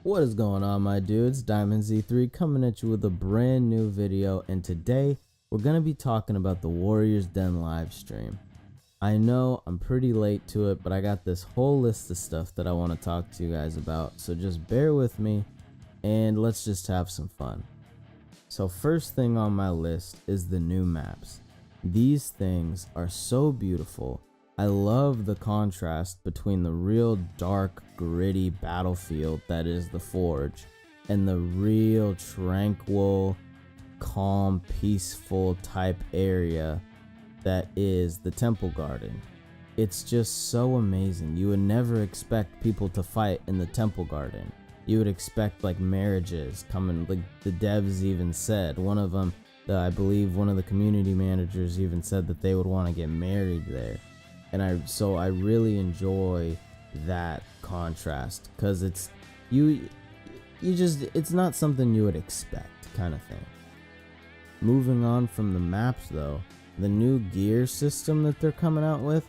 What is going on, my dudes? Diamond Z3 coming at you with a brand new video, and today we're going to be talking about the Warriors Den live stream. I know I'm pretty late to it, but I got this whole list of stuff that I want to talk to you guys about, so just bear with me and let's just have some fun. So first thing on my list is the new maps. These things are so beautiful. I love the contrast between the real dark, gritty battlefield that is the Forge and the real tranquil, calm, peaceful type area that is the Temple Garden. It's just so amazing. You would never expect people to fight in the Temple Garden. You would expect like marriages coming, like the devs even said. One of them, I believe one of the community managers even said that they would want to get married there. And I really enjoy that contrast, because it's not something you would expect kind of thing. Moving on from the maps though, the new gear system that they're coming out with,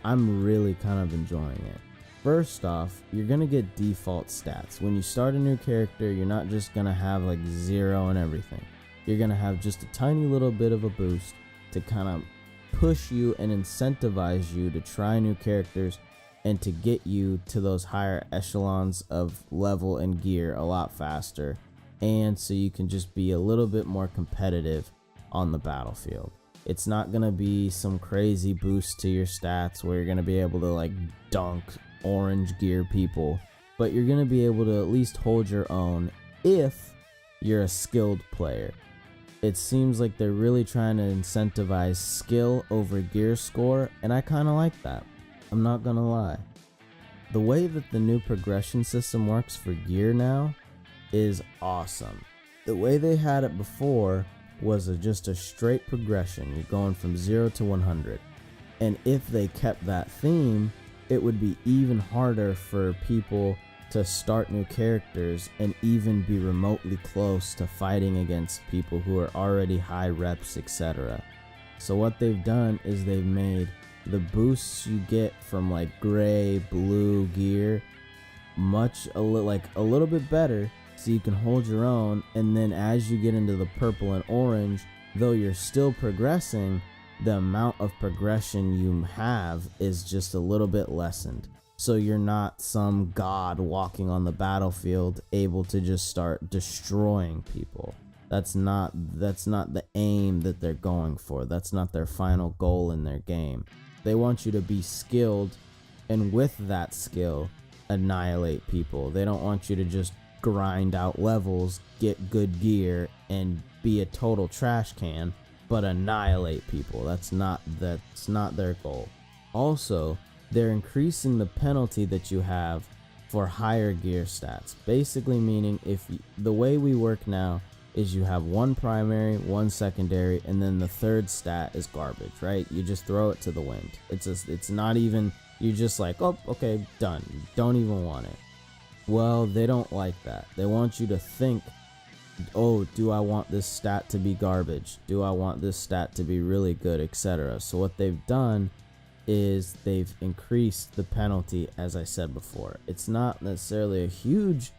I'm really kind of enjoying it. First off, you're gonna get default stats. When you start a new character, you're not just gonna have like 0 and everything. You're gonna have just a tiny little bit of a boost to kind of push you and incentivize you to try new characters and to get you to those higher echelons of level and gear a lot faster, and so you can just be a little bit more competitive on the battlefield. It's not gonna be some crazy boost to your stats where you're gonna be able to like dunk orange gear people, but you're gonna be able to at least hold your own if you're a skilled player. It seems like they're really trying to incentivize skill over gear score, and I kind of like that. I'm not gonna lie. The way that the new progression system works for gear now is awesome. The way they had it before was just a straight progression. You're going from 0 to 100. And if they kept that theme, it would be even harder for people to start new characters and even be remotely close to fighting against people who are already high reps, etc. So what they've done is they've made the boosts you get from like gray, blue gear a little bit better, so you can hold your own. And then as you get into the purple and orange, though you're still progressing, the amount of progression you have is just a little bit lessened. So you're not some god walking on the battlefield able to just start destroying people. That's not the aim that they're going for. That's not their final goal in their game. They want you to be skilled, and with that skill, annihilate people. They don't want you to just grind out levels, get good gear, and be a total trash can, but annihilate people. That's not their goal. Also, they're increasing the penalty that you have for higher gear stats. Basically meaning, the way we work now is you have one primary, one secondary, and then the third stat is garbage, right? You just throw it to the wind. It's not even, you're just like, oh, okay, done. You don't even want it. Well, they don't like that. They want you to think, oh, do I want this stat to be garbage? Do I want this stat to be really good, etc.? So what they've done is they've increased the penalty, as I said before. It's not necessarily a huge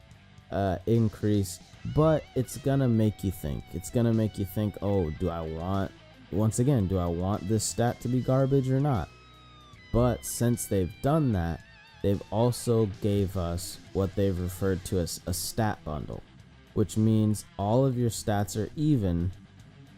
increase, but it's gonna make you think. It's gonna make you think, oh, do I want this stat to be garbage or not? But since they've done that, they've also gave us what they've referred to as a stat bundle, which means all of your stats are even.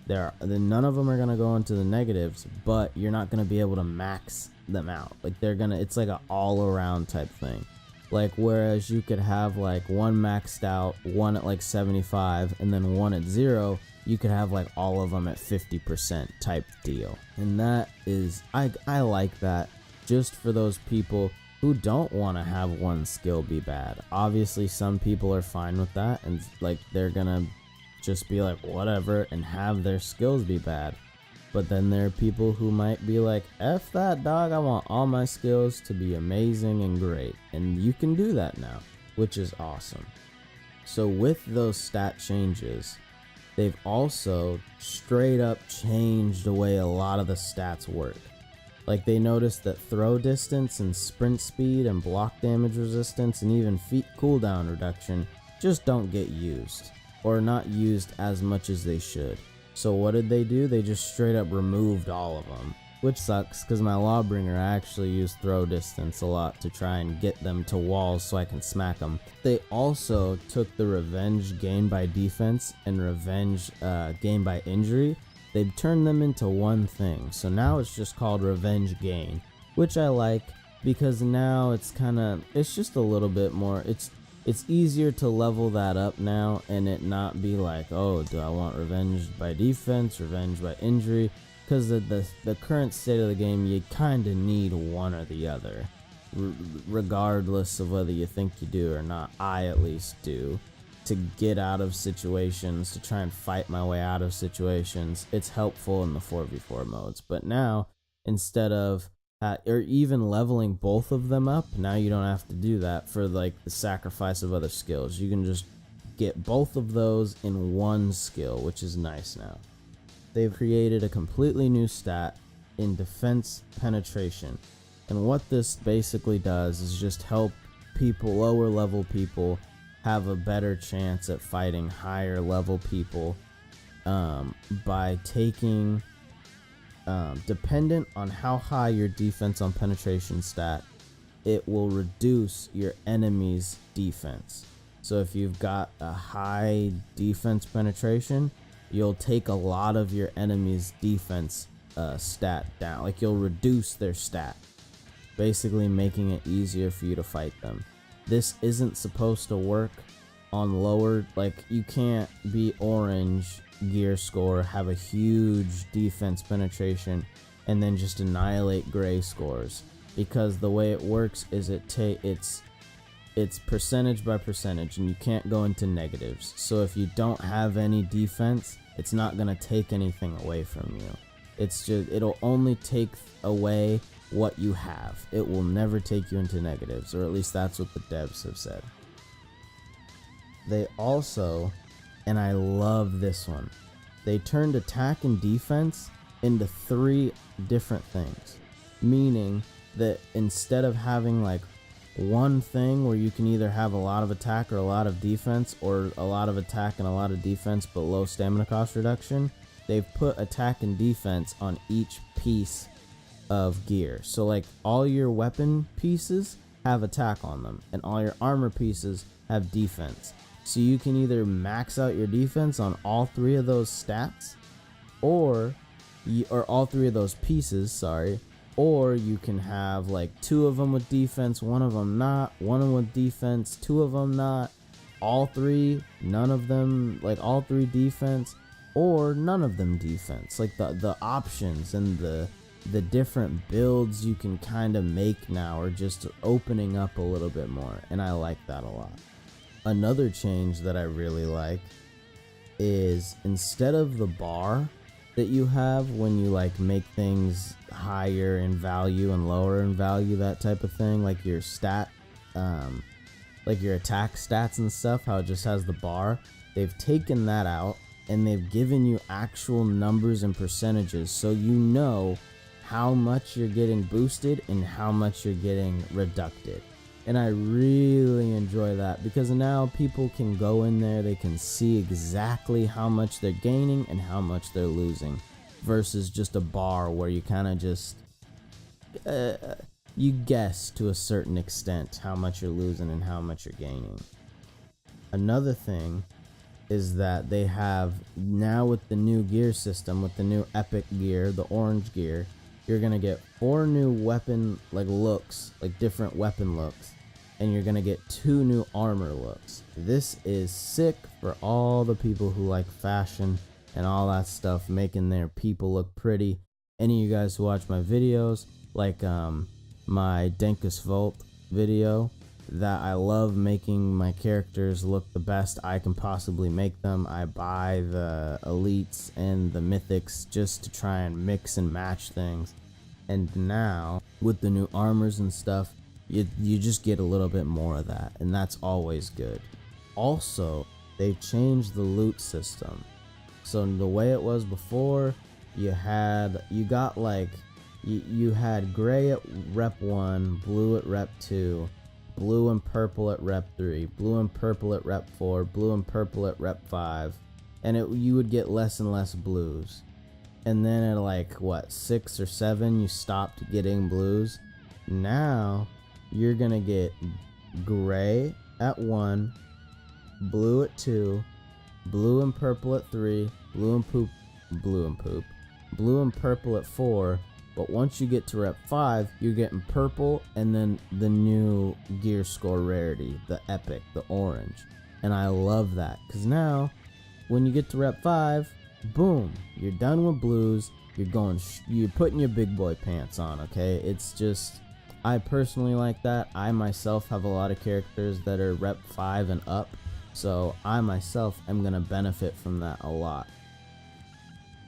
None of them are gonna go into the negatives, but you're not gonna be able to max them out. Like it's like an all-around type thing. Like whereas you could have like one maxed out, one at like 75, and then one at 0, you could have like all of them at 50% type deal. And that is, I like that, just for those people who don't want to have one skill be bad. Obviously some people are fine with that, and like they're gonna just be like whatever and have their skills be bad. But then there are people who might be like, F that, dog, I want all my skills to be amazing and great. And you can do that now, which is awesome. So with those stat changes, they've also straight up changed the way a lot of the stats work. Like, they noticed that throw distance and sprint speed and block damage resistance and even feat cooldown reduction just don't get used, or not used as much as they should. So what did they do? They just straight up removed all of them, which sucks because my Lawbringer actually used throw distance a lot to try and get them to walls so I can smack them. They also took the revenge gain by defense and revenge gain by injury. They've turned them into one thing, so now it's just called revenge gain, which I like because now it's just a little bit more, it's easier to level that up now and it not be like, oh, do I want revenge by defense, revenge by injury? Because the current state of the game, you kind of need one or the other, regardless of whether you think you do or not. I at least do. To get out of situations, to try and fight my way out of situations, it's helpful in the 4v4 modes. But now, instead of or even leveling both of them up, now you don't have to do that for like the sacrifice of other skills. You can just get both of those in one skill, which is nice now. They've created a completely new stat in defense penetration, and what this basically does is just help people, lower level people, have a better chance at fighting higher level people by taking, dependent on how high your defense on penetration stat, it will reduce your enemy's defense. So if you've got a high defense penetration, you'll take a lot of your enemy's defense stat down. Like, you'll reduce their stat, basically making it easier for you to fight them. This isn't supposed to work on lower, like, you can't be orange gear score, have a huge defense penetration, and then just annihilate gray scores, because the way it works is it's percentage by percentage, and you can't go into negatives. So if you don't have any defense, it's not gonna take anything away from you. It's just, it'll only take away what you have. It will never take you into negatives, or at least that's what the devs have said. They also, and I love this one, they turned attack and defense into 3 different things, meaning that instead of having like one thing where you can either have a lot of attack or a lot of defense, or a lot of attack and a lot of defense but low stamina cost reduction, they've put attack and defense on each piece of gear. So like, all your weapon pieces have attack on them, and all your armor pieces have defense. So you can either max out your defense on all 3 of those stats, or all 3 of those pieces, sorry, or you can have like 2 of them with defense, 1 of them not, 1 of them with defense, 2 of them not, all 3, none of them, like all 3 defense, or none of them defense. Like, the options and the different builds you can kind of make now are just opening up a little bit more, and I like that a lot. Another change that I really like is, instead of the bar that you have when you like make things higher in value and lower in value, that type of thing, like your stat, like your attack stats and stuff, how it just has the bar, they've taken that out and they've given you actual numbers and percentages, so you know how much you're getting boosted and how much you're getting reducted. And I really enjoy that, because now people can go in there, they can see exactly how much they're gaining and how much they're losing, versus just a bar where you kind of just you guess to a certain extent how much you're losing and how much you're gaining. Another thing is that they have now, with the new gear system, with the new epic gear, the orange gear, you're gonna get 4 new weapon looks, like different weapon looks, and you're gonna get 2 new armor looks. This is sick for all the people who like fashion and all that stuff, making their people look pretty. Any of you guys who watch my videos, like my Denkus Volt video, that I love making my characters look the best I can possibly make them. I buy the elites and the mythics just to try and mix and match things. And now with the new armors and stuff, you just get a little bit more of that, and that's always good. Also, they changed the loot system. So the way it was before, you got like You had gray at rep 1, blue at rep 2, blue and purple at rep 3, blue and purple at rep 4, blue and purple at rep 5, and you would get less and less blues. And then at like, what, 6 or 7, you stopped getting blues. Now, you're gonna get gray at 1, blue at 2, blue and purple at 3, blue and purple at 4, but once you get to rep 5, you're getting purple and then the new gear score rarity, the epic, the orange. And I love that, because now, when you get to rep 5, boom, you're done with blues, you're putting your big boy pants on, okay? It's just, I personally like that. I myself have a lot of characters that are rep 5 and up, so I myself am going to benefit from that a lot.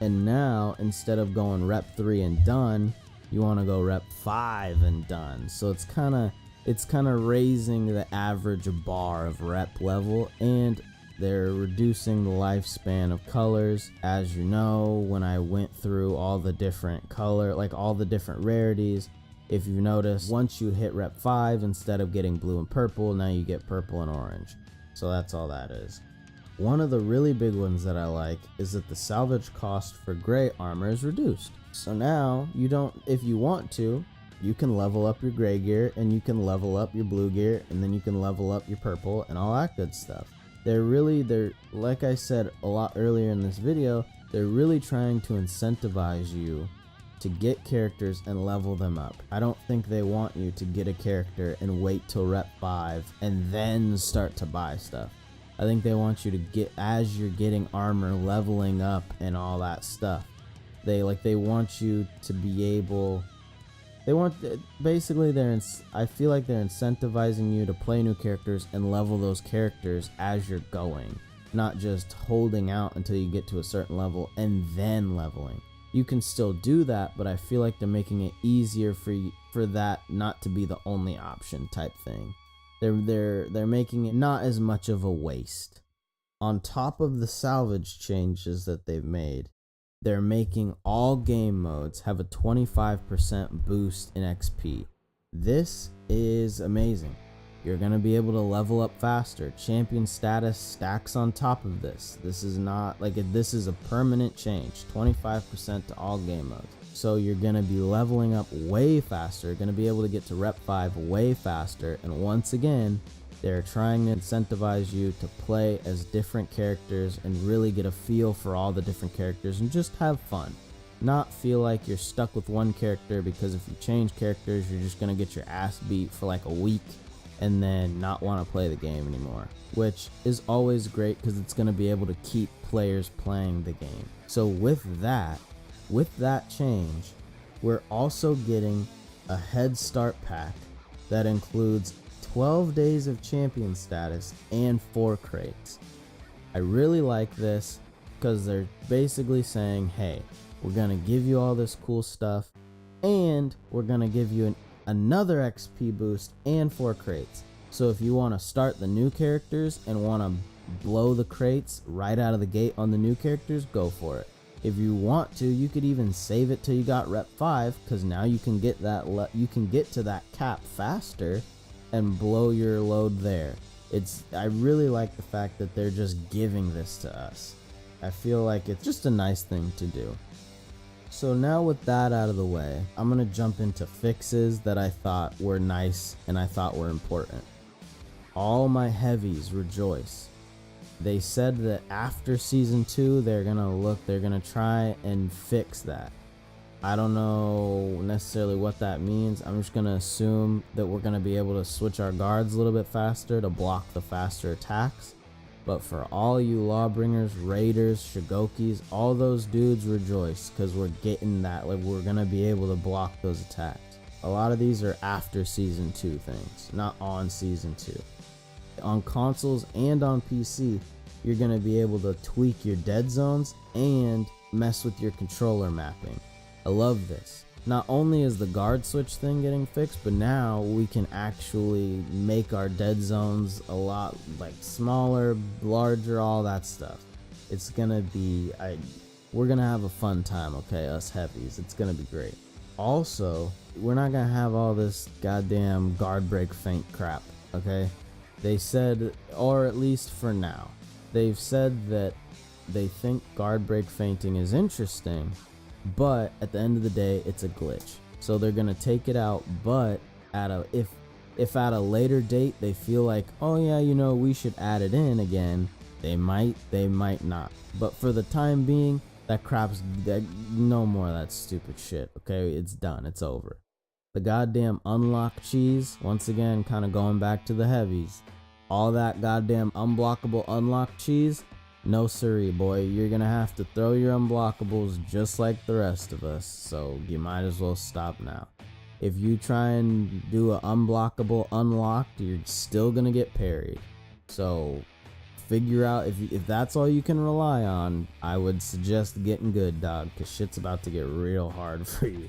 And now, instead of going rep 3 and done, you want to go rep 5 and done. So it's kind of raising the average bar of rep level, and they're reducing the lifespan of colors. As you know, when I went through all the different all the different rarities, if you notice, once you hit rep 5, instead of getting blue and purple, now you get purple and orange. So that's all that is. One of the really big ones that I like is that the salvage cost for gray armor is reduced. So now, if you want to, you can level up your gray gear, and you can level up your blue gear, and then you can level up your purple and all that good stuff. They're like I said a lot earlier in this video, they're really trying to incentivize you to get characters and level them up. I don't think they want you to get a character and wait till rep 5 and then start to buy stuff. I think they want you to get, as you're getting armor, leveling up and all that stuff. They want you to be able, I feel like they're incentivizing you to play new characters and level those characters as you're going, not just holding out until you get to a certain level and then leveling. You can still do that, but I feel like they're making it easier for that not to be the only option type thing. They're making it not as much of a waste. On top of the salvage changes that they've made, they're making all game modes have a 25% boost in XP. This is amazing. You're going to be able to level up faster. Champion status stacks on top of this. This is a permanent change. 25% to all game modes. So you're going to be leveling up way faster. You're going to be able to get to rep 5 way faster. And once again, they're trying to incentivize you to play as different characters and really get a feel for all the different characters and just have fun. Not feel like you're stuck with one character, because if you change characters, you're just going to get your ass beat for like a week and then not want to play the game anymore, which is always great because it's going to be able to keep players playing the game. So with that change, we're also getting a head start pack that includes 12 days of champion status and 4 crates. I really like this because they're basically saying, hey, we're going to give you all this cool stuff, and we're going to give you another XP boost and 4 crates. So if you want to start the new characters and want to blow the crates right out of the gate on the new characters, go for it. If you want to, you could even save it till you got rep 5, because now you can get to that cap faster and blow your load there. I really like the fact that they're just giving this to us. I feel like it's just a nice thing to do. So now with that out of the way, I'm going to jump into fixes that I thought were nice and I thought were important. All my heavies rejoice. They said that after season 2, they're going to try and fix that. I don't know necessarily what that means. I'm just going to assume that we're going to be able to switch our guards a little bit faster to block the faster attacks. But for all you Lawbringers, Raiders, Shigokis, all those dudes rejoice, because we're getting that, we're going to be able to block those attacks. A lot of these are after season 2 things, not on season 2. On consoles and on PC, you're going to be able to tweak your dead zones and mess with your controller mapping. I love this. Not only is the guard switch thing getting fixed, but now we can actually make our dead zones a lot smaller, larger, all that stuff. It's gonna be, we're gonna have a fun time, okay, us heavies. It's gonna be great. Also, we're not gonna have all this goddamn guard break feint crap, okay? They said, or at least for now, they've said that they think guard break feinting is interesting, but at the end of the day, it's a glitch. So they're gonna take it out, but if at a later date they feel like, oh yeah, you know, we should add it in again, they might not. But for the time being, no more of that stupid shit, okay? It's done, it's over. The goddamn unlock cheese, once again, kind of going back to the heavies. All that goddamn unblockable unlock cheese, no siree, boy. You're gonna have to throw your unblockables just like the rest of us, so you might as well stop now. If you try and do an unblockable unlocked, you're still gonna get parried. So figure out, if that's all you can rely on, I would suggest getting good, dog, because shit's about to get real hard for you.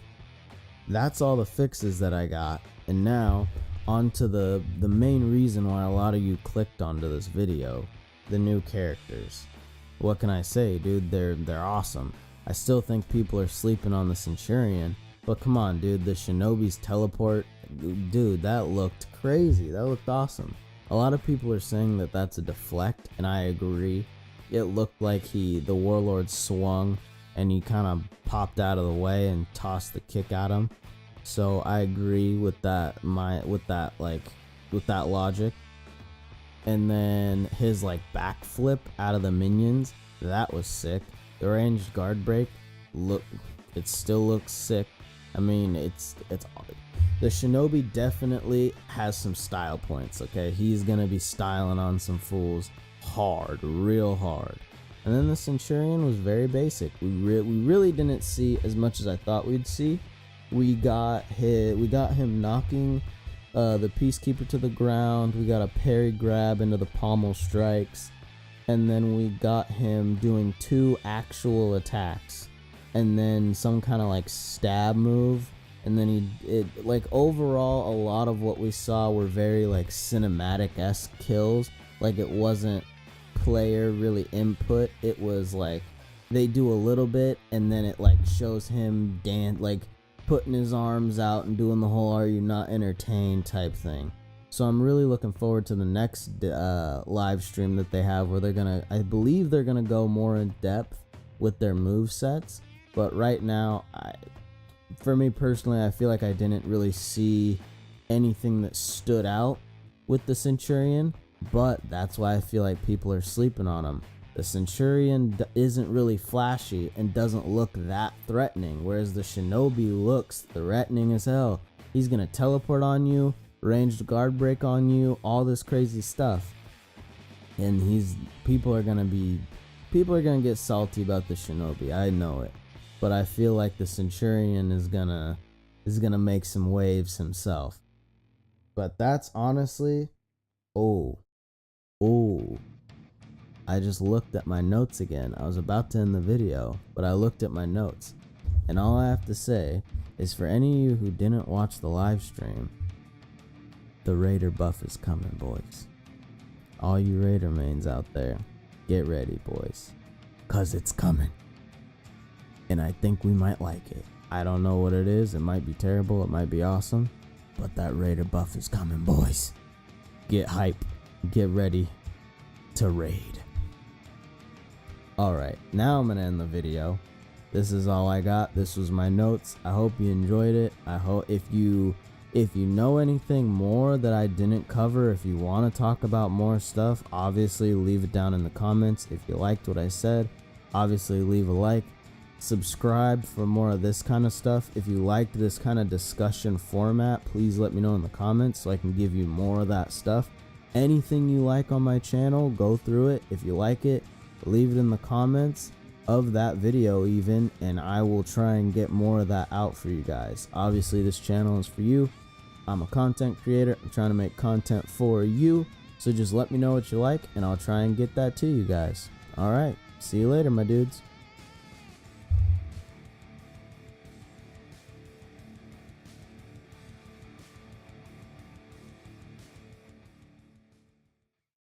That's all the fixes that I got, and now on to the main reason why a lot of you clicked onto this video: the new characters. What can I say, dude? They're awesome. I still think people are sleeping on the Centurion, but come on, dude, the Shinobi's teleport, dude, that looked crazy. That looked awesome. A lot of people are saying that that's a deflect, and I agree. It looked like the Warlord swung and he kind of popped out of the way and tossed the kick at him. So I agree with that logic. And then his like backflip out of the minions, that was sick. The ranged guard break, it still looks sick. I mean, it's the Shinobi definitely has some style points, okay? He's gonna be styling on some fools hard, real hard. And then the Centurion was very basic. We really didn't see as much as I thought we'd see. We got him knocking the Peacekeeper to the ground. We got a parry grab into the pommel strikes, and then we got him doing 2 actual attacks, and then some kind of like stab move. And then overall, a lot of what we saw were very like cinematic-esque kills. Like, it wasn't player really input. It was like they do a little bit and then it like shows him putting his arms out and doing the whole "are you not entertained" type thing. So I'm really looking forward to the next live stream that they have, where I believe they're gonna go more in depth with their move sets. But right now, for me personally, I feel like I didn't really see anything that stood out with the Centurion, but that's why I feel like people are sleeping on him. The Centurion isn't really flashy and doesn't look that threatening, whereas the Shinobi looks threatening as hell. He's gonna teleport on you, ranged guard break on you, all this crazy stuff. And people are gonna get salty about the Shinobi, I know it. But I feel like the Centurion is gonna make some waves himself. But that's honestly, I just looked at my notes again. I was about to end the video, but I looked at my notes, and all I have to say is, for any of you who didn't watch the live stream, the Raider buff is coming, boys. All you Raider mains out there, get ready, boys, 'cause it's coming. And I think we might like it. I don't know what it is. It might be terrible. It might be awesome. But that Raider buff is coming, boys. Get hype. Get ready to raid. Alright, now I'm going to end the video. This is all I got. This was my notes. I hope you enjoyed it. I hope if you know anything more that I didn't cover, if you want to talk about more stuff, obviously leave it down in the comments. If you liked what I said, obviously leave a like. Subscribe for more of this kind of stuff. If you liked this kind of discussion format, please let me know in the comments so I can give you more of that stuff. Anything you like on my channel, go through it. If you like it, leave it in the comments of that video even, and I will try and get more of that out for you guys. Obviously this channel is for you. I'm a content creator. I'm trying to make content for you, so just let me know what you like and I'll try and get that to you guys. Alright, see you later, my dudes.